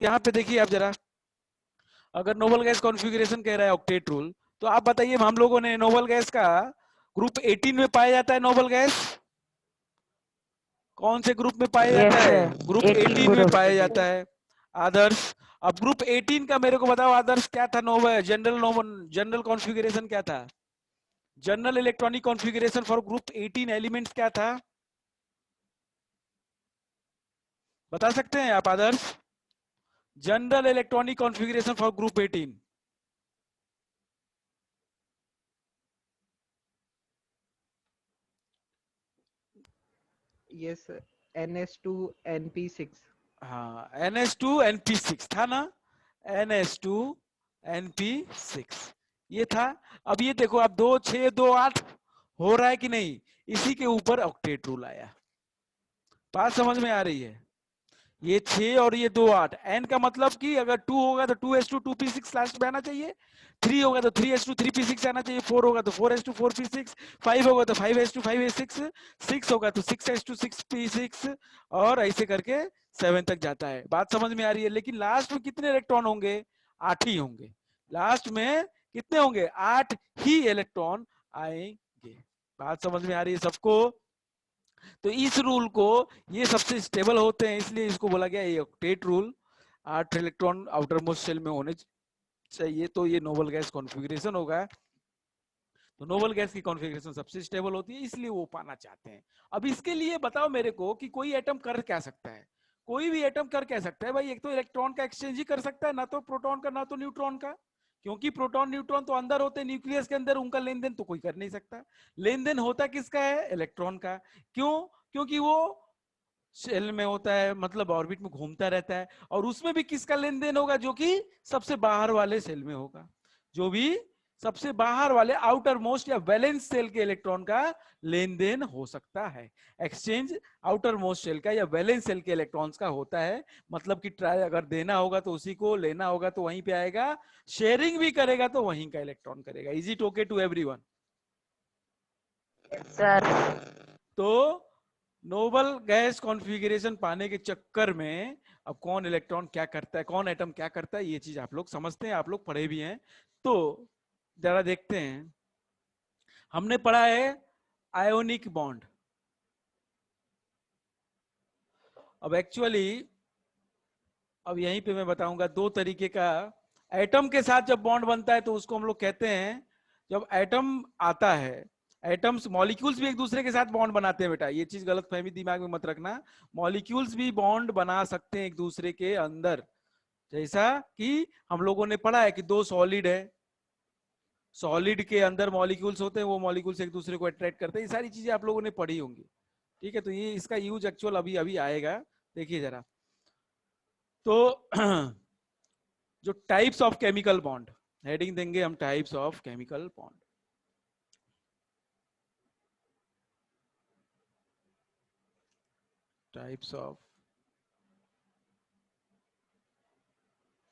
यहाँ पे देखिए आप जरा, अगर नोबल गैस कॉन्फ़िगरेशन कह रहा है ऑक्टेट रूल, तो आप बताइए हम लोगों ने नोबल गैस का ग्रुप 18 में पाया जाता है नोबल गैस, कौन से ग्रुप में पाया यस जाता है? सर, ग्रुप 18 18 में ग्रुप। पाया जाता है। आदर्श, अब ग्रुप 18 का मेरे को बताओ आदर्श क्या था? नोबल जनरल कॉन्फ़िगरेशन क्या था? General electronic configuration for group 18 elements क्या था? बता सकते हैं आप Adarsh? General electronic configuration for group 18। Yes, NS2 NP6। हाँ, NH2 NP6 था ना, NH2 NP6 ये था। अब ये देखो, अब 2 6 2 8 हो रहा है कि नहीं, इसी के ऊपर ऑक्टेट रूल आया। बात समझ में आ रही है? ये 6 और ये 2 8, एन का मतलब कि अगर 2 होगा तो 2s2 2p6 लास्ट में आना चाहिए, 3 होगा तो 3s2 3p6 आना चाहिए, 4 होगा तो 4s2 4p6, 5 होगा तो 5s2 5a6, 6 होगा तो 6s2 6p6, और ऐसे करके 7 तक जाता है। बात समझ में आ रही है? लेकिन लास्ट में कितने इलेक्ट्रॉन होंगे? 8 ही होंगे। लास्ट में कितने होंगे? 8 ही इलेक्ट्रॉन आएंगे। बात समझ में आ रही है सबको? तो इस रूल को, ये सबसे स्टेबल होते हैं इसलिए इसको बोला गया ये octet rule. 8 electron outermost shell में होने चाहिए, तो ये नोबल गैस कॉन्फ़िगरेशन होगा। तो नोबल गैस की कॉन्फ़िगरेशन सबसे स्टेबल होती है, इसलिए वो पाना चाहते हैं। अब इसके लिए बताओ मेरे को कि कोई एटम कर क्या सकता है? कोई भी एटम कर क्या सकता है भाई? एक तो इलेक्ट्रॉन का एक्सचेंज ही कर सकता है, ना तो प्रोटॉन का ना तो न्यूट्रॉन का, क्योंकि प्रोटॉन न्यूट्रॉन तो अंदर होते हैं न्यूक्लियस के अंदर, उनका लेन देन तो कोई कर नहीं सकता। लेन देन होता किसका है? इलेक्ट्रॉन का। क्यों? क्योंकि वो शेल में होता है, मतलब ऑर्बिट में घूमता रहता है, और उसमें भी किसका लेन देन होगा? जो कि सबसे बाहर वाले सेल में होगा, जो भी सबसे बाहर वाले आउटर मोस्ट या वैलेंस सेल के इलेक्ट्रॉन का लेन देन हो सकता है। एक्सचेंज आउटर मोस्ट सेल का या वैलेंस सेल के इलेक्ट्रॉन्स का होता है। मतलब कि ट्राई अगर देना होगा तो उसी को, लेना होगा तो वहीं पे आएगा, शेयरिंग भी करेगा तो वहीं का इलेक्ट्रॉन करेगा। Is it okay to everyone? Sir तो नोबल गैस कॉन्फ़िगरेशन पाने के चक्कर में अब कौन इलेक्ट्रॉन क्या करता है, कौन एटम क्या करता है, ये चीज आप लोग समझते हैं, आप लोग पढ़े भी हैं। तो जरा देखते हैं। हमने पढ़ा है आयोनिक बॉन्ड। अब एक्चुअली, अब यहीं पे मैं बताऊंगा दो तरीके का। एटम के साथ जब बॉन्ड बनता है तो उसको हम लोग कहते हैं, जब एटम आता है, एटम्स मॉलिक्यूल्स भी एक दूसरे के साथ बॉन्ड बनाते हैं बेटा, ये चीज गलत फहमी दिमाग में मत रखना। मॉलिक्यूल्स भी बॉन्ड बना सकते हैं एक दूसरे के अंदर। जैसा कि हम लोगों ने पढ़ा है कि दो सॉलिड है, सॉलिड के अंदर मॉलिक्यूल्स होते हैं, वो मॉलिक्यूल्स एक दूसरे को अट्रैक्ट करते हैं। ये सारी चीजें आप लोगों ने पढ़ी होंगी। ठीक है, तो ये इसका यूज एक्चुअल अभी अभी आएगा। देखिए जरा, तो जो types of chemical bond, heading देंगे हम types of chemical bond. Types of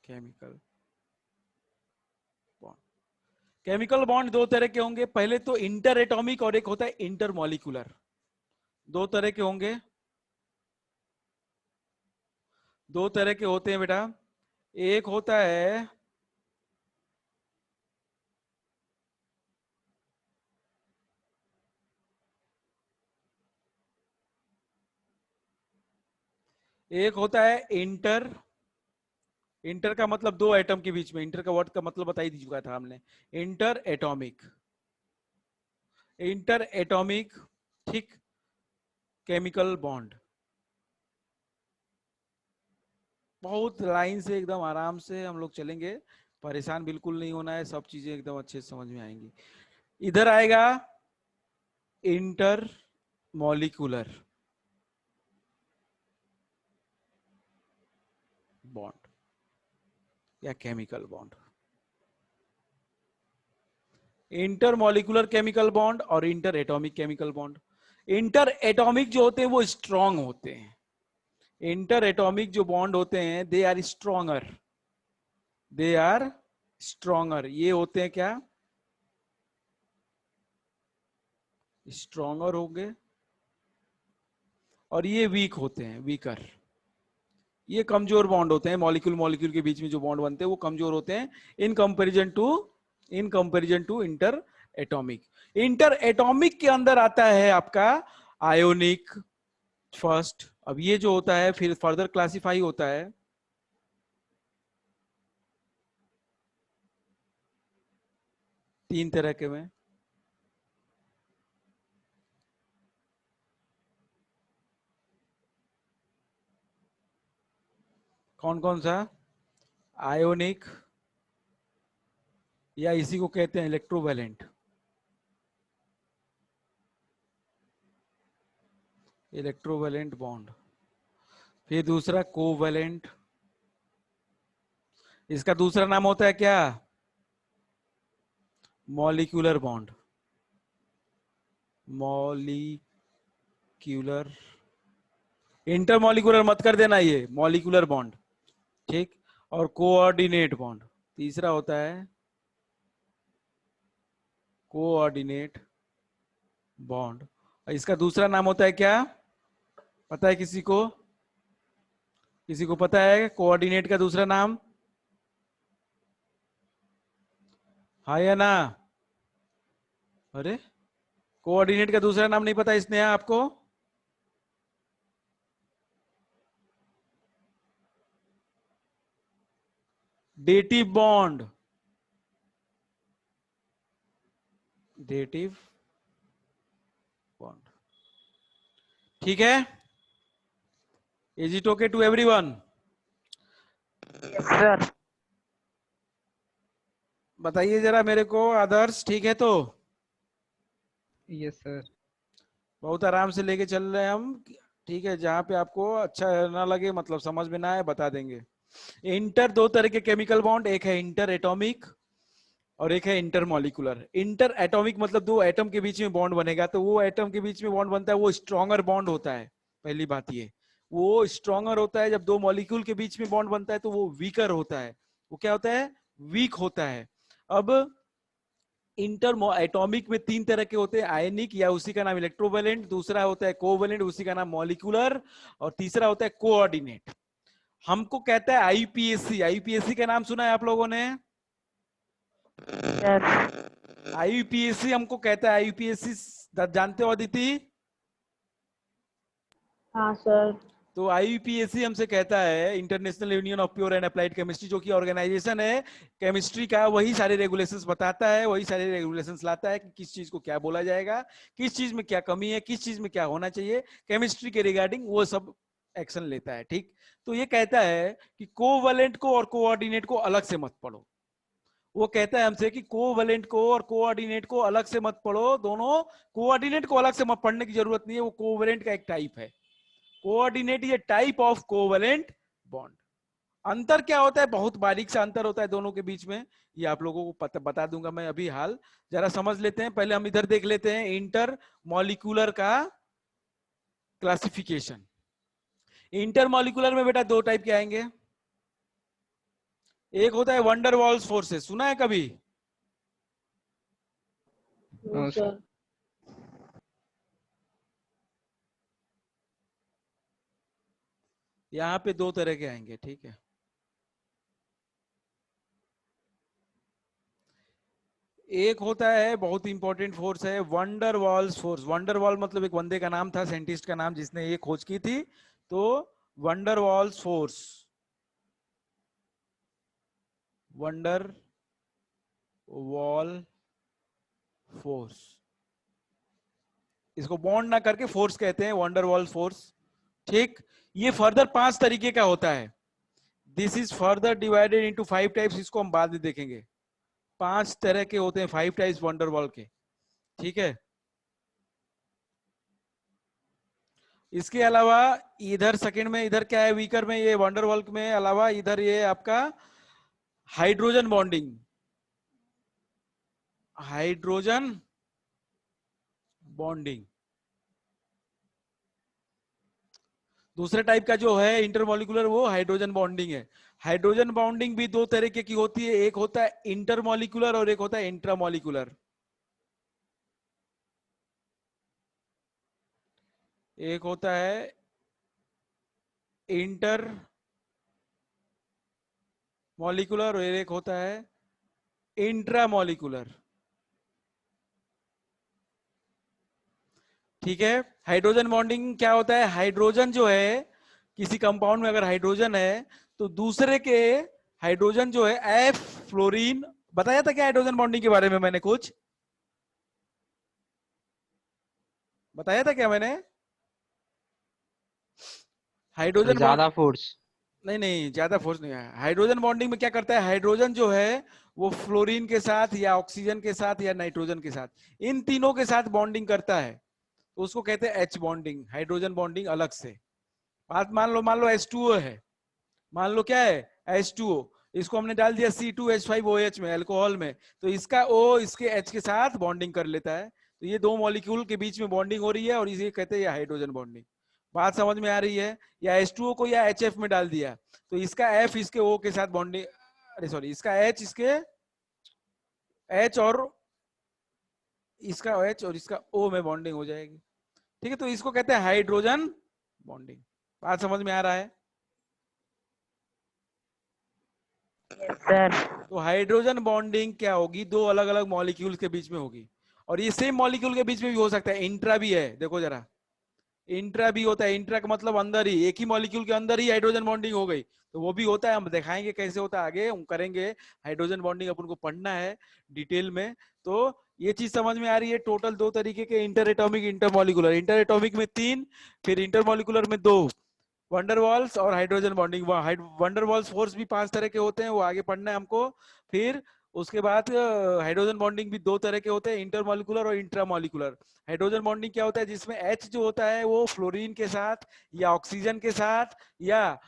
chemical bond. Chemical bond दो तरह के होंगे, पहले तो इंटर एटॉमिक और एक होता है इंटर मॉलिक्यूलर। दो तरह के होंगे, दो तरह के होते हैं बेटा। एक होता है एक होता है इंटर। इंटर का मतलब दो एटम के बीच में, इंटर का वर्ड का मतलब बता ही दी चुका था हमने। इंटर एटॉमिक, इंटर एटॉमिक, ठीक, केमिकल बॉन्ड। बहुत लाइन से एकदम आराम से हम लोग चलेंगे, परेशान बिल्कुल नहीं होना है, सब चीजें एकदम अच्छे से समझ में आएंगी। इधर आएगा इंटर मॉलिक्यूलर बॉन्ड या chemical bond. Intermolecular chemical bond और interatomic chemical bond. Interatomic जो होते हैं वो स्ट्रांग होते हैं। इंटर एटॉमिक जो बॉन्ड होते हैं they are stronger, they are stronger. ये होते हैं क्या? स्ट्रॉन्गर होंगे। और ये वीक होते हैं, वीकर। ये कमजोर बॉन्ड होते हैं, मॉलिक्यूल मॉलिक्यूल के बीच में जो बॉन्ड बनते हैं वो कमजोर होते हैं in comparison to interatomic. Interatomic के अंदर आता है आपका आयोनिक फर्स्ट। अब ये जो होता है फिर फर्दर क्लासिफाई होता है तीन तरह के में। कौन कौन सा? आयोनिक, या इसी को कहते हैं इलेक्ट्रोवैलेंट, इलेक्ट्रोवैलेंट बॉन्ड। फिर दूसरा कोवैलेंट, इसका दूसरा नाम होता है क्या? मॉलिक्यूलर बॉन्ड, मॉलिक्यूलर, इंटरमॉलिक्यूलर मत कर देना, ये मॉलिक्यूलर बॉन्ड, ठीक। और कोऑर्डिनेट बॉन्ड तीसरा होता है, कोऑर्डिनेट बॉन्ड। इसका दूसरा नाम होता है क्या, पता है किसी को? किसी को पता है कोऑर्डिनेट का दूसरा नाम? हाँ या ना? अरे, कोऑर्डिनेट का दूसरा नाम नहीं पता इसने आपको? डेटिव बॉन्ड, डेटिव बॉन्ड, ठीक है। Is it okay to everyone? Sir. बताइए जरा मेरे को आदर्श, ठीक है तो? Yes sir. बहुत आराम से लेके चल रहे हैं हम, ठीक है। जहां पे आपको अच्छा ना लगे, मतलब समझ में ना आए, बता देंगे। इंटर दो तरह के केमिकल बॉन्ड, एक है इंटर एटॉमिक और एक है इंटर मॉलिकुलर। इंटर एटॉमिक मतलब दो एटम के बीच में बॉन्ड बनेगा, तो वो एटम के बीच में बॉन्ड बनता है वो स्ट्रॉन्गर बॉन्ड होता है। पहली बात ये, वो स्ट्रॉन्गर होता है। जब दो मॉलिक्यूल के बीच में बॉन्ड बनता है तो वो वीकर होता है। वो क्या होता है? वीक होता है। अब इंटर एटॉमिक में तीन तरह के होते हैं, आयनिक या उसी का नाम इलेक्ट्रोवैलेंट, दूसरा होता है कोवैलेंट उसी का नाम मॉलिक्यूलर, और तीसरा होता है कोऑर्डिनेट। हमको कहता है आईपीएससी। आईपीएससी का नाम सुना है आप लोगों ने? यस। आईपीएससी हमको कहता है, आईपीएससी जानते हो अदिति? हाँ सर। तो आईपीएससी हमसे कहता है, international union of pure and applied chemistry, जो कि ऑर्गेनाइजेशन है केमिस्ट्री का, वही सारे रेगुलेशंस बताता है, वही सारे रेगुलेशंस लाता है कि किस चीज को क्या बोला जाएगा, किस चीज में क्या कमी है, किस चीज में क्या होना चाहिए केमिस्ट्री के रिगार्डिंग, वो सब एक्शन लेता है, ठीक। तो ये कहता है कि कोवैलेंट को और कोऑर्डिनेट को अलग से मत पढ़ो। वो कहता है हमसे कि कोवैलेंट को और कोऑर्डिनेट को अलग से मत पढ़ो, दोनों। कोऑर्डिनेट को अलग से मत पढ़ने की जरूरत नहीं है, वो कोवैलेंट का एक टाइप है। कोऑर्डिनेट ये टाइप ऑफ कोवैलेंट बॉन्ड। अंतर क्या होता है? बहुत बारीक सा अंतर होता है दोनों के बीच में, ये आप लोगों को बता दूंगा मैं अभी हाल। जरा समझ लेते हैं, पहले हम इधर देख लेते हैं इंटर मॉलिक्यूलर का क्लासिफिकेशन। इंटर मॉलिक्यूलर में बेटा दो टाइप के आएंगे। एक होता है वंडर वॉल्स फोर्सेस, सुना है कभी? नो हाँ सर। यहाँ पे दो तरह के आएंगे, ठीक है। एक होता है, बहुत इंपॉर्टेंट फोर्स है, wonder walls force. Wonder wall मतलब एक बंदे का नाम था, साइंटिस्ट का नाम, जिसने ये खोज की थी। तो wonder walls force, wonder wall force, इसको बॉन्ड ना करके फोर्स कहते हैं, वंडर वॉल फोर्स, ठीक। ये फर्दर पांच तरीके का होता है। This is further divided into 5 types, इसको हम बाद में देखेंगे। पांच तरह के होते हैं, 5 टाइप्स वंडर वॉल के, ठीक है। इसके अलावा इधर सेकंड में, इधर क्या है वीकर में, ये वंडर वॉल में अलावा इधर ये आपका हाइड्रोजन बॉन्डिंग, हाइड्रोजन बॉन्डिंग दूसरे टाइप का जो है इंटरमॉलिक्यूलर, वो हाइड्रोजन बॉन्डिंग है। हाइड्रोजन बॉन्डिंग भी दो तरीके की होती है, एक होता है इंटरमॉलिक्यूलर और एक होता है इंट्रामॉलिक्यूलर। एक होता है इंटर मॉलिक्यूलर और एक होता है इंट्रामॉलिक्यूलर। ठीक है, हाइड्रोजन बॉन्डिंग क्या होता है? हाइड्रोजन जो है किसी कंपाउंड में अगर हाइड्रोजन है तो दूसरे के हाइड्रोजन जो है एफ फ्लोरीन, बताया था क्या हाइड्रोजन बॉन्डिंग के बारे में मैंने? कुछ बताया था क्या मैंने? हाइड्रोजन बॉन्ड ज्यादा फोर्स। नहीं नहीं, ज्यादा फोर्स नहीं है। हाइड्रोजन बॉन्डिंग में क्या करता है? हाइड्रोजन जो है वो फ्लोरीन के साथ या ऑक्सीजन के साथ या नाइट्रोजन के साथ, इन तीनों के साथ बॉन्डिंग करता है, तो उसको कहते हैं एच बॉन्डिंग, हाइड्रोजन बॉन्डिंग अलग से। बात मान लो H2O है, मान लो क्या है H2O, इसको हमने डाल दिया C2H5OH में, अल्कोहल में, तो इसका O इसके H के साथ बॉन्डिंग कर लेता है, तो ये दो मॉलिक्यूल के बीच में बॉन्डिंग हो रही है और इसे कहते हैं हाइड्रोजन बॉन्डिंग। बात समझ में आ रही है? या H2O को या HF में डाल दिया तो इसका F इसके O के साथ बॉन्डिंग, अरे सॉरी, इसका H इसके H और इसका H और इसका O में बॉन्डिंग हो जाएगी। ठीक है, तो इसको कहते हैं हाइड्रोजन बॉन्डिंग। बात समझ में आ रहा है? Yes sir. तो हाइड्रोजन बॉन्डिंग क्या होगी? दो अलग अलग मॉलिक्यूल्स के बीच में होगी, और ये सेम मॉलिक्यूल के बीच में भी हो सकता है, इंट्रा भी है। देखो जरा, इंट्रा भी होता है, इंट्रा का मतलब अंदर ही, एक ही मॉलिक्यूल के अंदर ही हाइड्रोजन बॉन्डिंग हो गई, तो वो भी होता है। हम दिखाएंगे कैसे होता है, आगे हम करेंगे। हाइड्रोजन बॉन्डिंग अपन को पढ़ना है डिटेल में। तो ये चीज समझ में आ रही है? टोटल दो तरीके के, inter atomic, inter molecular. Inter atomic में 3, फिर इंटर मॉलिकुलर में 2, वंडरवॉल्स और हाइड्रोजन बॉन्डिंग। वंडरवॉल्स फोर्स भी 5 तरह के होते हैं, वो आगे पढ़ना है हमको। फिर उसके बाद हाइड्रोजन बॉन्डिंग भी 2 तरह के होते हैं, इंटरमॉलिकुलर और इंट्रामॉलिकुलर। हाइड्रोजन बॉन्डिंग क्या होता है? जिसमें H जो होता है वो फ्लोरीन के साथ या ऑक्सीजन के साथ या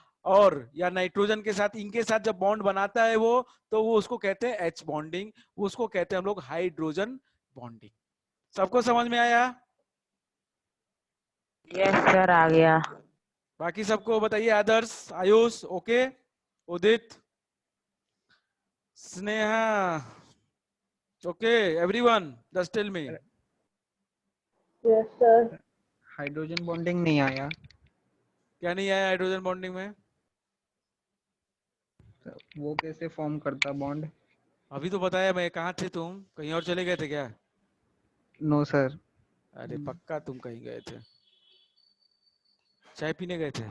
नाइट्रोजन के साथ, इनके साथ जब बॉन्ड बनाता है वो, तो वो उसको कहते हैं H बॉन्डिंग, उसको कहते हैं हम लोग हाइड्रोजन बॉन्डिंग। सबको समझ में आया? यस सर, आ गया। बाकी सबको बताइए। Adarsh, Ayush, okay, Udit, Sneha, okay, everyone just tell me. Yes sir. Hydrogen bonding नहीं आया। क्या नहीं आया हाइड्रोजन बॉन्डिंग में? वो कैसे फॉर्म करता बॉन्ड? अभी तो बताया मैं। कहाँ थे तुम? कहीं और चले गए थे क्या? No sir. अरे पक्का तुम कहीं गए थे, चाय पीने गए थे?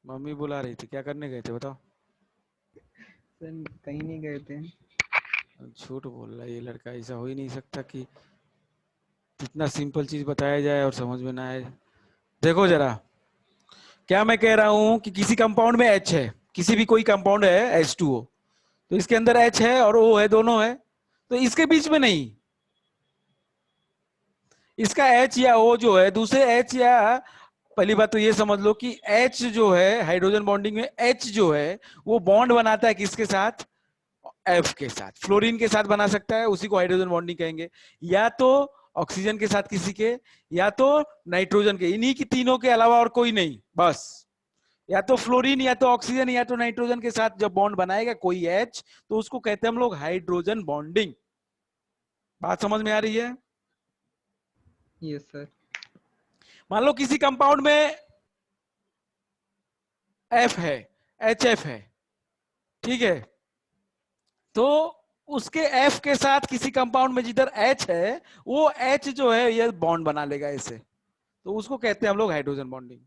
मम्मी बुला रही थी, क्या करने गए थे बताओ? सर कहीं नहीं गए थे। झूठ बोल रहा है ये लड़का, ऐसा हो ही नहीं सकता कि इतना सिंपल चीज बताया जाए और समझ में ना आए। देखो जरा, क्या मैं कह रहा हूं कि किसी कंपाउंड में H है, किसी भी कोई कंपाउंड है H2O, तो इसके अंदर H है और O है, दोनों है, तो इसके बीच में नहीं, इसका H या O जो है दूसरे H या, पहली बात तो ये समझ लो कि H जो है हाइड्रोजन बॉन्डिंग में, H जो है वो बॉन्ड बनाता है किसके साथ? F के साथ। फ्लोरीन के साथ बना सकता है, उसी को हाइड्रोजन बॉन्डिंग कहेंगे, या तो ऑक्सीजन के साथ किसी के, या तो नाइट्रोजन के, इन्हीं की तीनों के अलावा और कोई नहीं, बस। या तो फ्लोरीन या तो ऑक्सीजन या तो नाइट्रोजन के साथ जब बॉन्ड बनाएगा कोई H, तो उसको कहते हैं हम लोग हाइड्रोजन बॉन्डिंग। बात समझ में आ रही है? Yes sir. मान लो किसी कंपाउंड में F है, HF है, ठीक है, तो उसके F के साथ किसी कंपाउंड में जिधर H है, वो H जो है ये बॉन्ड बना लेगा ऐसे, तो उसको कहते हैं हम लोग हाइड्रोजन बॉन्डिंग।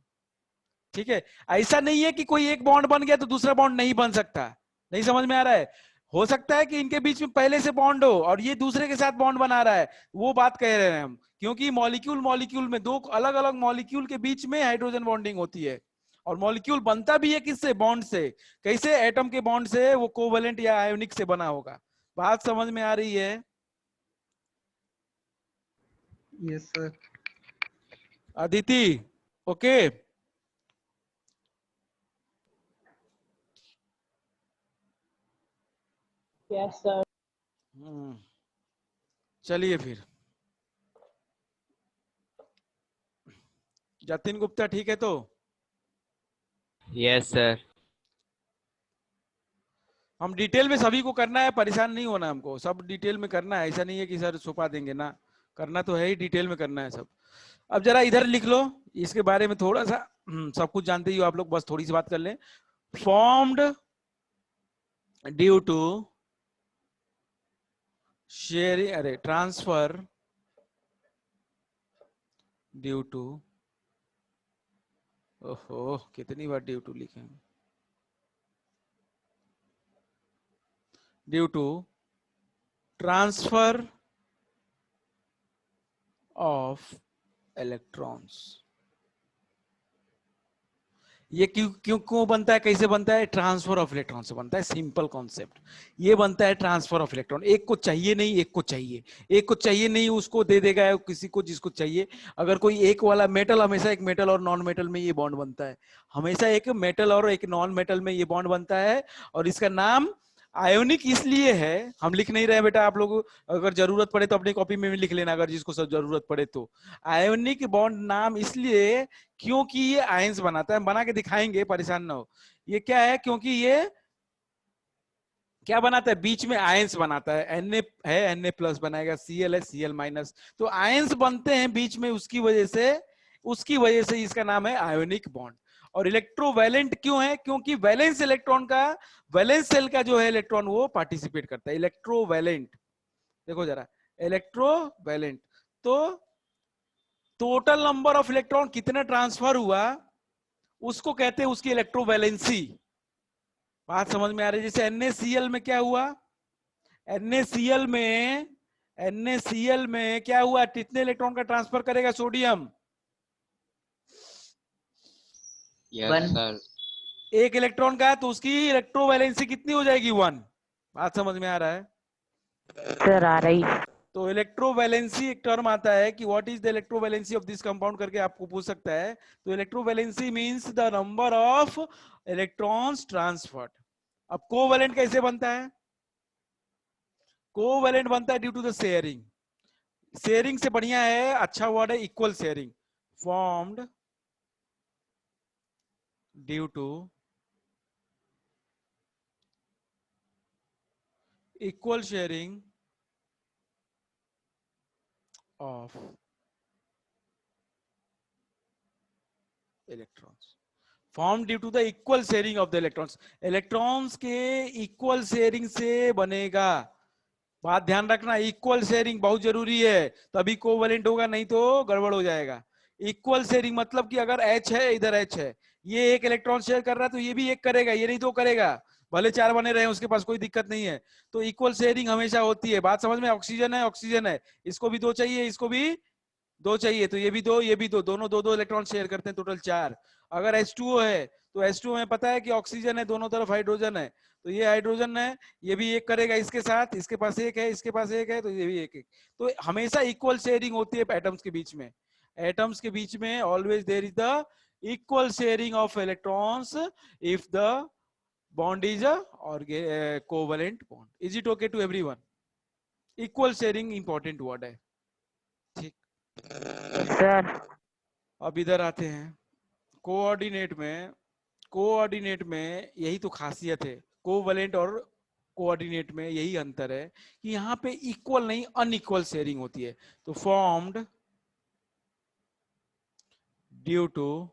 ठीक है, ऐसा नहीं है कि कोई एक बॉन्ड बन गया तो दूसरा बॉन्ड नहीं बन सकता। नहीं समझ में आ रहा है? हो सकता है कि इनके बीच में पहले से बॉन्ड हो और ये दूसरे के साथ बॉन्ड बना रहा है, वो बात कह रहे हैं हम, क्योंकि मॉलिक्यूल मॉलिक्यूल में, दो अलग अलग मॉलिक्यूल के बीच में हाइड्रोजन बॉन्डिंग होती है, और मॉलिक्यूल बनता भी है किससे? बॉन्ड से। कैसे? एटम के बॉन्ड से, वो कोवेलेंट या आयोनिक से बना होगा। बात समझ में आ रही है? Yes sir. Aditi, okay, yes sir. चलिए फिर, जतिन गुप्ता ठीक है? तो यस सर। हम डिटेल में सभी को करना है, परेशान नहीं होना हमको, सब डिटेल में करना है, ऐसा नहीं है कि सर छुपा देंगे ना, करना तो है ही, डिटेल में करना है सब। अब जरा इधर लिख लो, इसके बारे में थोड़ा सा, सब कुछ जानते ही हो आप लोग, बस थोड़ी सी बात कर लें। formed due to sharing, अरे transfer due to, ओहो कितनी बार ड्यू टू लिखे हैं, due to transfer of electrons. ये क्यों क्यों क्यों बनता है, कैसे बनता है? ट्रांसफर ऑफ इलेक्ट्रॉन से बनता है। सिंपल कॉन्सेप्ट ये बनता है, ट्रांसफर ऑफ इलेक्ट्रॉन। एक को चाहिए नहीं, एक को चाहिए, एक को चाहिए नहीं उसको दे देगा किसी को जिसको चाहिए। अगर कोई एक वाला मेटल, हमेशा एक मेटल और नॉन मेटल में ये बॉन्ड बनता है, हमेशा एक मेटल और एक नॉन मेटल में ये बॉन्ड बनता है। और इसका नाम आयोनिक इसलिए है, हम लिख नहीं रहे बेटा, आप लोग अगर जरूरत पड़े तो अपनी कॉपी में भी लिख लेना, अगर जिसको सब जरूरत पड़े तो। आयोनिक बॉन्ड नाम इसलिए क्योंकि ये आयंस बनाता है, बना के दिखाएंगे, परेशान ना हो। ये क्या है? क्योंकि ये क्या बनाता है? बीच में आयंस बनाता है। Na है, Na प्लस बनाएगा, Cl है, Cl माइनस, तो आयंस बनते हैं बीच में, उसकी वजह से इसका नाम है आयोनिक बॉन्ड। और इलेक्ट्रोवैलेंट क्यों है? क्योंकि वैलेंस इलेक्ट्रॉन का, वैलेंस सेल का जो है इलेक्ट्रॉन वो पार्टिसिपेट करता है। इलेक्ट्रोवैलेंट देखो जरा, इलेक्ट्रोवैलेंट तो टोटल नंबर ऑफ इलेक्ट्रॉन कितना ट्रांसफर हुआ उसको कहते हैं उसकी इलेक्ट्रोवैलेंसी। बात समझ में आ रही है? जैसे NaCl में क्या हुआ, NaCl में क्या हुआ, कितने इलेक्ट्रॉन का ट्रांसफर करेगा सोडियम? Yes sir. एक इलेक्ट्रॉन का, तो उसकी इलेक्ट्रोवैलेंसी कितनी हो जाएगी? 1। बात समझ में आ रहा है? सर आ रही। तो इलेक्ट्रोवैलेंसी एक टर्म आता है कि what is the electrovalency of this compound करके आपको पूछ सकता है। तो electrovalency means the number of electrons transferred. अब कोवैलेंट कैसे बनता है? कोवैलेंट बनता है due to the sharing. Sharing से बढ़िया है, अच्छा वर्ड है, equal sharing. Formed due to equal sharing of electrons. Form due to the equal sharing of the electrons. Electrons के इक्वल शेयरिंग से बनेगा। बात ध्यान रखना, इक्वल शेयरिंग बहुत जरूरी है, तभी कोवैलेंट होगा, नहीं तो गड़बड़ हो जाएगा। इक्वल शेयरिंग मतलब कि अगर H है, इधर H है, ये एक इलेक्ट्रॉन शेयर कर रहा है तो ये भी एक करेगा, ये नहीं दो करेगा, भले 4 बने रहे उसके पास कोई दिक्कत नहीं है। तो इक्वल शेयरिंग हमेशा होती है। बात समझ में? ऑक्सीजन है, ऑक्सीजन है, इसको भी 2 चाहिए, इसको भी 2 चाहिए, तो ये भी 2, ये भी 2, दोनों 2-2 इलेक्ट्रॉन शेयर करते हैं, टोटल 4। अगर H2O है तो H2O में पता है कि ऑक्सीजन है, दोनों तरफ हाइड्रोजन है, तो ये हाइड्रोजन है, ये भी एक करेगा इसके साथ, इसके पास एक है, इसके पास एक है, तो ये भी एक एक। तो हमेशा इक्वल शेयरिंग होती है एटम्स के बीच में। एटम्स के बीच में always there is the equal sharing of electrons if the bond is और covalent bond. Is it okay to everyone? Equal sharing important word है, ठीक। सर अब इधर आते हैं कोऑर्डिनेट में। कोऑर्डिनेट में यही तो खासियत है, कोवैलेंट और कोऑर्डिनेट में यही अंतर है कि यहाँ पे इक्वल नहीं अनइक्वल शेयरिंग होती है। तो formed due to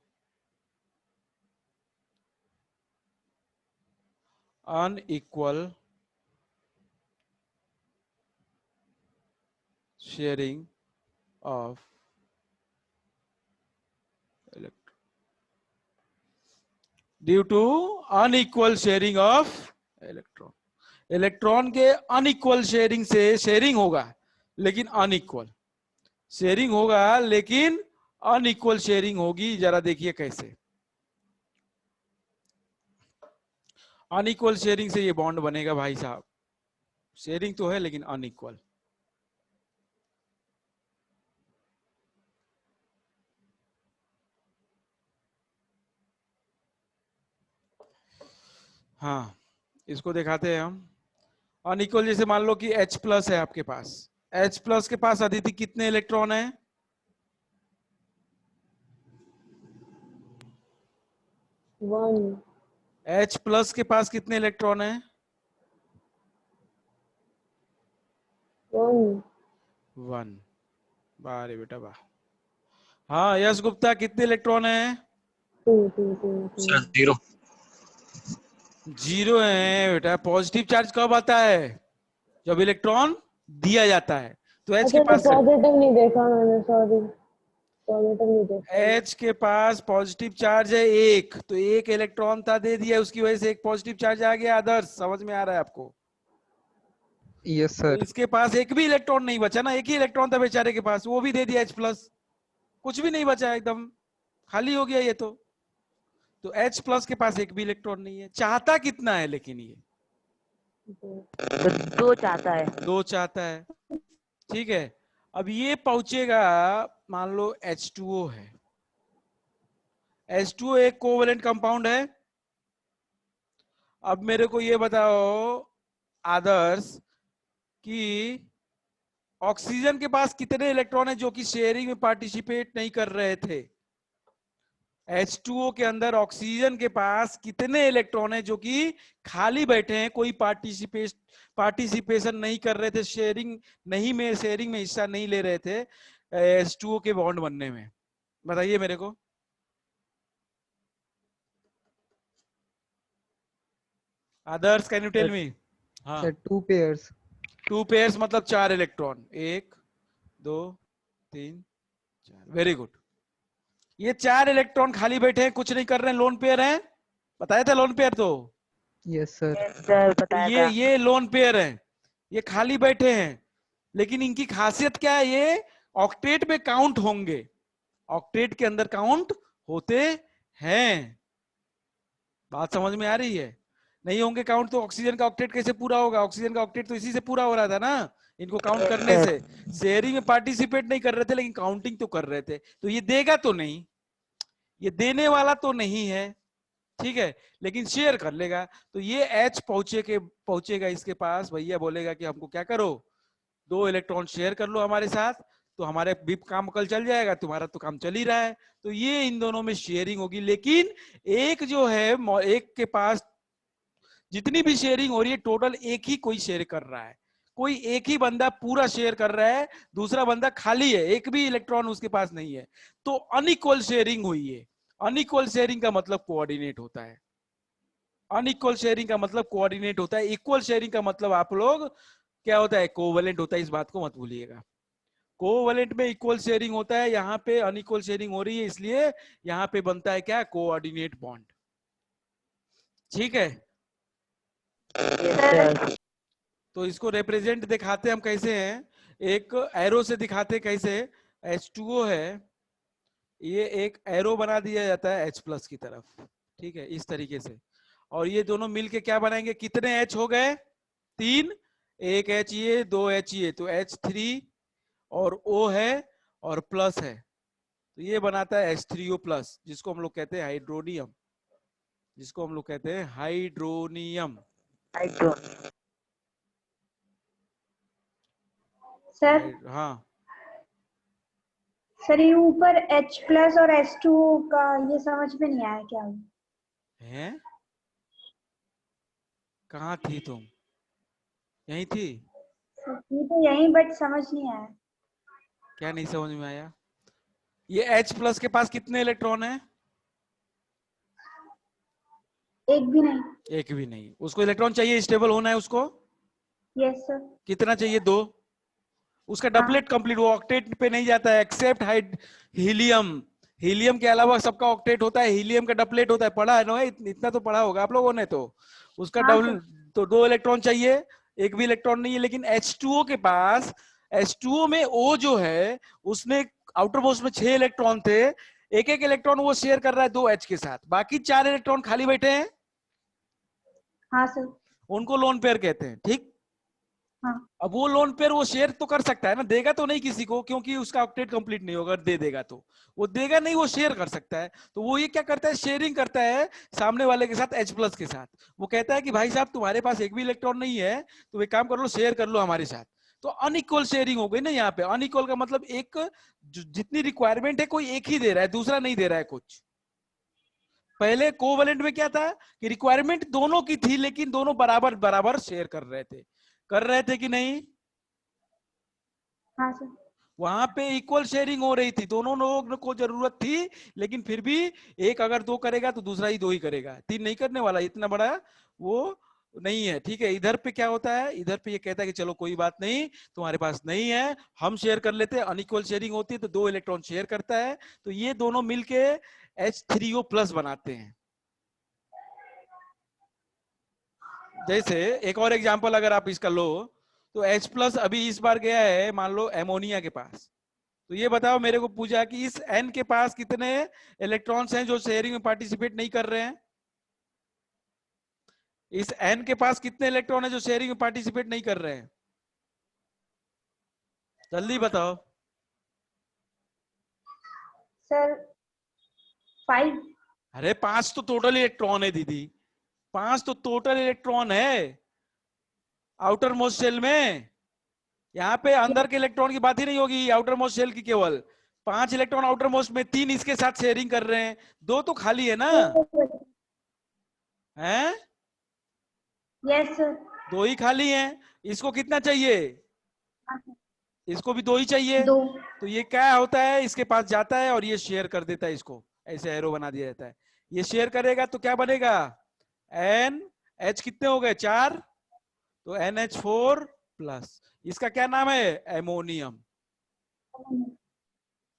unequal sharing of due to unequal sharing of electron. Electron के अनइक्वल शेयरिंग से शेयरिंग होगा लेकिन अनइक्वल शेयरिंग होगा, लेकिन अनइक्वल शेयरिंग होगी। जरा देखिए कैसे अनइक्वल शेयरिंग से ये बॉन्ड बनेगा भाई साहब। शेयरिंग तो है लेकिन अनइक्वल। हाँ, इसको दिखाते हैं हम। अनइक्वल जैसे मान लो कि H प्लस है आपके पास, H प्लस के पास अदिति कितने इलेक्ट्रॉन है? 1 H प्लस के पास कितने इलेक्ट्रॉन है? 1 1। वाह रे बेटा वाह। हाँ, यश गुप्ता कितने इलेक्ट्रॉन है? 2 2 2 सर 0। जीरो है बेटा। पॉजिटिव चार्ज कब आता है? जब इलेक्ट्रॉन दिया जाता है। तो H के अच्छा, तो पास पॉजिटिव नहीं देखा मैंने, सॉरी, पॉजिटिव नहीं देखा मैंने। H के पास पॉजिटिव चार्ज है एक, तो एक इलेक्ट्रॉन था दे दिया, उसकी वजह से एक पॉजिटिव चार्ज आ गया। आदर्श समझ में आ रहा है आपको? यस तो सर। इसके पास एक भी इलेक्ट्रॉन नहीं बचा ना, एक ही इलेक्ट्रॉन था बेचारे के पास, वो भी दे दिया H+, कुछ भी नहीं बचा, एकदम खाली हो गया ये तो H+ के पास एक भी इलेक्ट्रॉन नहीं है। चाहता कितना है लेकिन ये तो दो चाहता है। दो चाहता है। ठीक है, अब ये पहुंचेगा, मान लो H2O है। H2O एक कोवेलेंट कंपाउंड है। अब मेरे को ये बताओ आदर्श कि ऑक्सीजन के पास कितने इलेक्ट्रॉन है जो कि शेयरिंग में पार्टिसिपेट नहीं कर रहे थे? H2O के अंदर ऑक्सीजन के पास कितने इलेक्ट्रॉन है जो कि खाली बैठे हैं, कोई पार्टिसिपेशन नहीं कर रहे थे, शेयरिंग में हिस्सा नहीं ले रहे थे H2O के बॉन्ड बनने में? बताइए मेरे को। आदर्श कैन यू टेल मी? हाँ, सर 2 पेयर्स। 2 पेयर्स मतलब 4 इलेक्ट्रॉन, 1 2 3 4। Very good. ये 4 इलेक्ट्रॉन खाली बैठे हैं, कुछ नहीं कर रहे हैं, लोन पेयर हैं। बताया था लोन पेयर तो। Yes sir. सर बताया था। ये लोन पेयर हैं, ये खाली बैठे हैं, लेकिन इनकी खासियत क्या है? ये ऑक्टेट में काउंट होंगे, ऑक्टेट के अंदर काउंट होते हैं। बात समझ में आ रही है? नहीं होंगे काउंट तो ऑक्सीजन का ऑक्टेट कैसे पूरा होगा? ऑक्सीजन का ऑक्टेट तो इसी से पूरा हो रहा था ना, इनको काउंट करने से। शेयरिंग में पार्टिसिपेट नहीं कर रहे थे, लेकिन काउंटिंग तो कर रहे थे। तो ये देगा तो नहीं, ये देने वाला तो नहीं है, ठीक है, लेकिन शेयर कर लेगा। तो ये H पहुंचेगा इसके पास, भैया बोलेगा कि हमको क्या करो, 2 इलेक्ट्रॉन शेयर कर लो हमारे साथ, तो हमारे भी काम कल चल जाएगा, तुम्हारा तो काम चल ही रहा है। तो ये इन दोनों में शेयरिंग होगी। लेकिन एक जो है, एक के पास जितनी भी शेयरिंग हो रही है, टोटल एक ही कोई शेयर कर रहा है, कोई एक ही बंदा पूरा शेयर कर रहा है, दूसरा बंदा खाली है, एक भी इलेक्ट्रॉन उसके पास नहीं है। तो अनइक्वल शेयरिंग हुई है। अनइक्वल शेयरिंग का मतलब कोऑर्डिनेट होता है। अनइक्वल शेयरिंग का मतलब कोऑर्डिनेट होता है। इक्वल शेयरिंग का मतलब आप लोग क्या होता है? कोवेलेंट होता है। इस बात को मत भूलिएगा, कोवेलेंट में इक्वल शेयरिंग होता है, यहाँ पे अनइक्वल शेयरिंग हो रही है, इसलिए यहाँ पे बनता है क्या? Coordinate bond. ठीक है, तो इसको रिप्रेजेंट दिखाते हम कैसे हैं, एक एरो से दिखाते कैसे। H2O है, ये एक एरो बना दिया जाता है H+ की तरफ, ठीक है, इस तरीके से। और ये दोनों मिलके क्या बनाएंगे? कितने H हो गए? 3। एक H ये, 2 H ये, तो H3 और O है और प्लस है, तो ये बनाता है H3O+, जिसको हम लोग कहते हैं हाइड्रोनियम, जिसको हम लोग कहते हैं हाइड्रोनियम। सर हाँ, सर ये ऊपर H+ और H2O का ये समझ में नहीं आया क्या? है कहाँ थी तुम? यहीं थी? ये तो यही, बट समझ नहीं आया। क्या नहीं समझ में आया? ये H+ के पास कितने इलेक्ट्रॉन है? एक भी नहीं। एक भी नहीं। उसको इलेक्ट्रॉन चाहिए, स्टेबल होना है उसको। Yes sir. कितना चाहिए? 2। उसका डबलेट कंप्लीट, वो ऑक्टेट पे नहीं जाता है एक्सेप्ट हीलियम। हीलियम के अलावा सबका ऑक्टेट होता है, हीलियम का डबलेट होता है। पढ़ा है ना? इतना तो पढ़ा होगा आप लोगों ने तो। उसका हाँ डबल, तो 2 इलेक्ट्रॉन चाहिए, एक भी इलेक्ट्रॉन नहीं है। लेकिन H2O के पास, H2O में O जो है उसमें आउटर मोस्ट में 6 इलेक्ट्रॉन थे, एक एक इलेक्ट्रॉन वो शेयर कर रहा है 2 H के साथ, बाकी 4 इलेक्ट्रॉन खाली बैठे हैं, हाँ सर। उनको लोन पेयर कहते हैं। ठीक, हाँ। अब वो लोन पेयर वो शेयर तो कर सकता है ना, देगा तो नहीं किसी को, क्योंकि उसका ऑक्टेट कंप्लीट नहीं होगा। दे देगा तो वो देगा नहीं, वो शेयर कर सकता है। तो वो ये क्या करता है? शेयरिंग करता है सामने वाले के साथ, H+ के साथ। वो कहता है कि भाई साहब तुम्हारे पास एक भी इलेक्ट्रॉन नहीं है, तो एक काम कर लो, शेयर कर लो हमारे साथ। तो अनइक्वल शेयरिंग हो गई ना यहाँ पे। अनइक्वल का मतलब एक जितनी रिक्वायरमेंट है कोई एक ही दे रहा है, दूसरा नहीं दे रहा है कुछ। पहले कोवेलेंट में क्या था कि रिक्वायरमेंट दोनों की थी, लेकिन दोनों बराबर बराबर शेयर कर रहे थे कि नहीं? हाँ सर। वहां पे इक्वल शेयरिंग हो रही थी, दोनों लोगों को जरूरत थी, लेकिन फिर भी एक अगर 2 करेगा तो दूसरा ही 2 ही करेगा, 3 नहीं करने वाला, इतना बड़ा वो नहीं है। ठीक है, इधर पे क्या होता है, इधर पे ये कहता है कि चलो कोई बात नहीं, तुम्हारे पास नहीं है, हम शेयर कर लेते हैं। अनइक्वल शेयरिंग होती है तो 2 इलेक्ट्रॉन शेयर करता है, तो ये दोनों मिलके H3O+ बनाते हैं। जैसे एक और एग्जांपल अगर आप इसका लो, तो H+ अभी इस बार गया है मान लो एमोनिया के पास, तो ये बताओ मेरे को पूछा कि इस N के पास कितने इलेक्ट्रॉन्स हैं जो शेयरिंग में पार्टिसिपेट नहीं कर रहे हैं। इस N के पास कितने इलेक्ट्रॉन है जो शेयरिंग में पार्टिसिपेट नहीं कर रहे हैं, जल्दी बताओ। सर 5। अरे 5 तो टोटल इलेक्ट्रॉन है दीदी, 5 तो टोटल इलेक्ट्रॉन है आउटर मोस्ट शेल में। यहाँ पे अंदर के इलेक्ट्रॉन की बात ही नहीं होगी, आउटर मोस्ट शेल की केवल 5 इलेक्ट्रॉन आउटर मोस्ट में, 3 इसके साथ शेयरिंग कर रहे हैं, 2 तो खाली है ना, हैं? Yes sir. 2 ही खाली हैं। इसको कितना चाहिए, इसको भी 2 ही चाहिए, 2। तो ये क्या होता है, इसके पास जाता है और ये शेयर कर देता है, इसको ऐसे एरो बना दिया जाता है। ये शेयर करेगा तो क्या बनेगा, NH कितने हो गए 4, तो NH4+। इसका क्या नाम है, एमोनियम,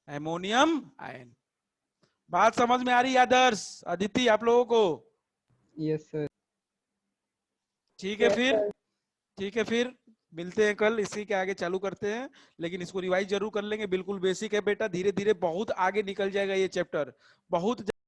एमोनियम आयन। बात समझ में आ रही है आदर्श, अदिति आप लोगों को? Yes sir. ठीक है फिर, ठीक है फिर मिलते हैं कल, इसी के आगे चालू करते हैं, लेकिन इसको रिवाइज जरूर कर लेंगे, बिल्कुल बेसिक है बेटा, धीरे धीरे बहुत आगे निकल जाएगा ये चैप्टर, बहुत